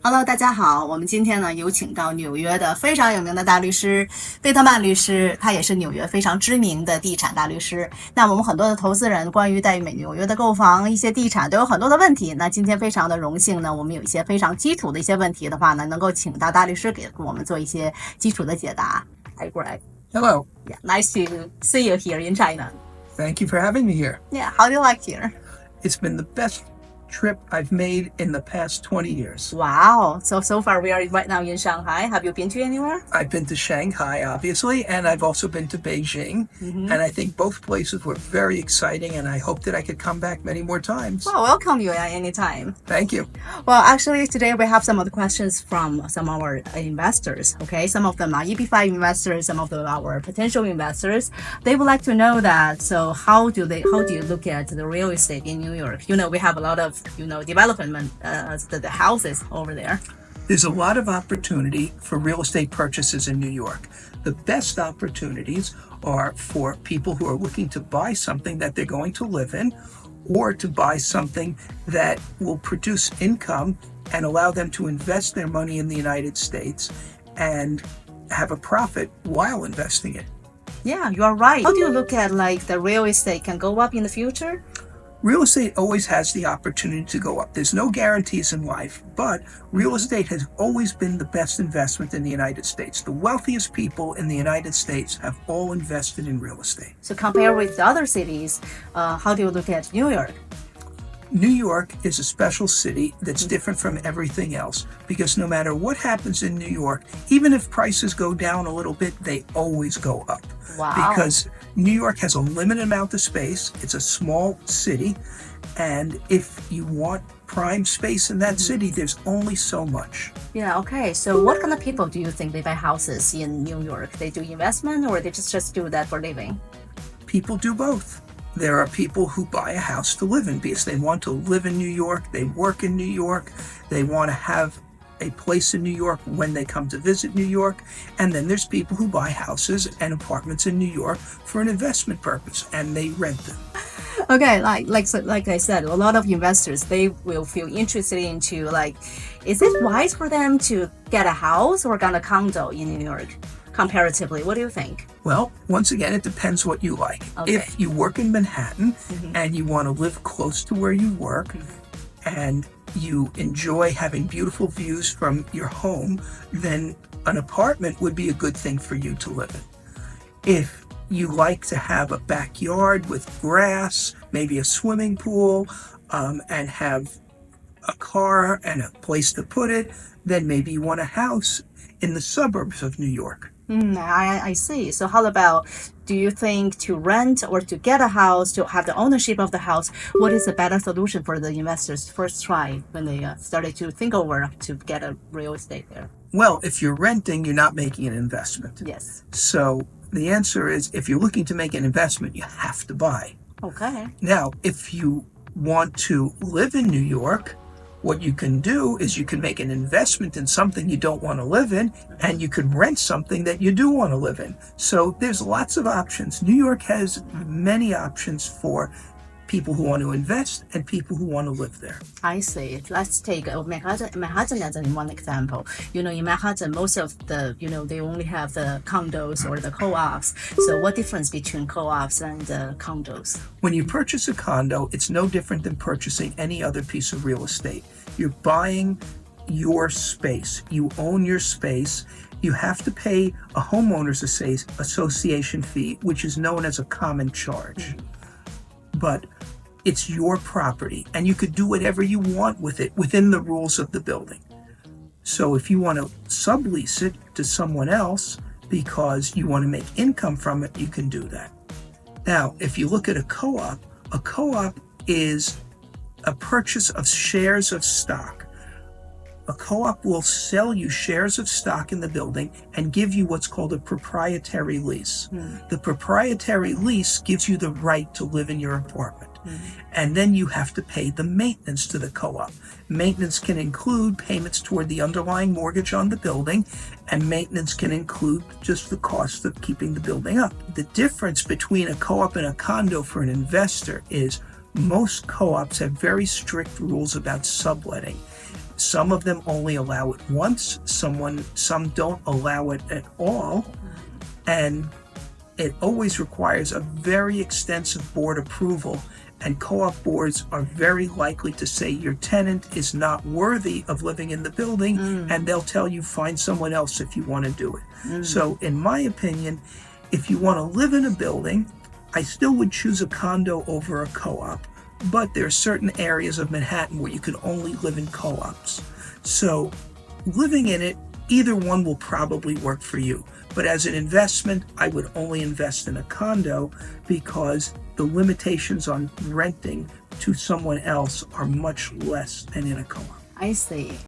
Hello，大家好，我们今天呢有请到纽约的非常有名的大律师贝特曼律师，他也是纽约非常知名的地产大律师。那我们很多的投资人关于在纽约的购房、一些地产都有很多的问题。那今天非常的荣幸呢，我们有一些非常基础的一些问题的话呢，能够请到大律师给我们做一些基础的解答。Hi, Greg. Hello. Yeah, nice to see you here in China. Thank you for having me here. Yeah, how do you like here? It's been the best trip I've made in the past 20 years. Wow. So far we are right now in Shanghai. Have you been to anywhere? I've been to Shanghai, obviously, and I've also been to Beijing. And I think both places were very exciting, and I hope that I could come back many more times. Well, welcome you at any time. Thank you. Well, actually, today we have some of the questions from some of our investors. Okay, some of them are EB5 investors, some of them are our potential investors. They would like to know that. So, how do you look at the real estate in New York? You know, we have a lot of development, the houses over there. There's a lot of opportunity for real estate purchases in New York. The best opportunities are for people who are looking to buy something that they're going to live in, or to buy something that will produce income and allow them to invest their money in the United States and have a profit while investing it. Yeah, you are right. How do you look at like the real estate can go up in the future? Real estate always has the opportunity to go up. There's no guarantees in life, but real estate has always been the best investment in the United States. The wealthiest people in the United States have all invested in real estate. So compared with the other cities, how do you look at New York? New York is a special city that's different from everything else because no matter what happens in New York, even if prices go down a little bit, they always go up. Wow. Because New York has a limited amount of space. It's a small city. And if you want prime space in that city, there's only so much. Yeah, okay. So what kind of people do you think they buy houses in New York? They do investment or they just do that for living? People do both. There are people who buy a house to live in because they want to live in New York, they work in New York, they want to have a place in New York when they come to visit New York. And then there's people who buy houses and apartments in New York for an investment purpose and they rent them. Okay, like I said, a lot of investors, they will feel interested into like, is it wise for them to get a house or get a condo in New York? Comparatively, what do you think? Well, once again, it depends what you like. Okay. If you work in Manhattan and you want to live close to where you work and you enjoy having beautiful views from your home, then an apartment would be a good thing for you to live in. If you like to have a backyard with grass, maybe a swimming pool, and have a car and a place to put it, then maybe you want a house in the suburbs of New York. I see. So how about, do you think to rent or to get a house, to have the ownership of the house, what is a better solution for the investors first try when they started to think over to get a real estate there? Well, if you're renting, you're not making an investment. Yes. So the answer is, if you're looking to make an investment, you have to buy. Okay. Now, if you want to live in New York, what you can do is you can make an investment in something you don't want to live in, and you can rent something that you do want to live in. So there's lots of options. New York has many options for people who want to invest and people who want to live there. I see. Let's take Manhattan as one example. You know, in Manhattan, most of the, they only have the condos or the co-ops. So what difference between co-ops and condos? When you purchase a condo, it's no different than purchasing any other piece of real estate. You're buying your space. You own your space. You have to pay a homeowners association fee, which is known as a common charge. But it's your property and you could do whatever you want with it within the rules of the building. So if you want to sublease it to someone else because you want to make income from it, you can do that. Now, if you look at a co-op is a purchase of shares of stock. A co-op will sell you shares of stock in the building and give you what's called a proprietary lease. The proprietary lease gives you the right to live in your apartment. And then you have to pay the maintenance to the co-op. Maintenance can include payments toward the underlying mortgage on the building, and maintenance can include just the cost of keeping the building up. The difference between a co-op and a condo for an investor is most co-ops have very strict rules about subletting. Some of them only allow it once, some don't allow it at all, and it always requires a very extensive board approval, and co-op boards are very likely to say your tenant is not worthy of living in the building, and they'll tell you find someone else if you want to do it. So in my opinion, if you want to live in a building, I still would choose a condo over a co-op, but there are certain areas of Manhattan where you can only live in co-ops. So living in it, either one will probably work for you. But as an investment, I would only invest in a condo because the limitations on renting to someone else are much less than in a co-op. I see.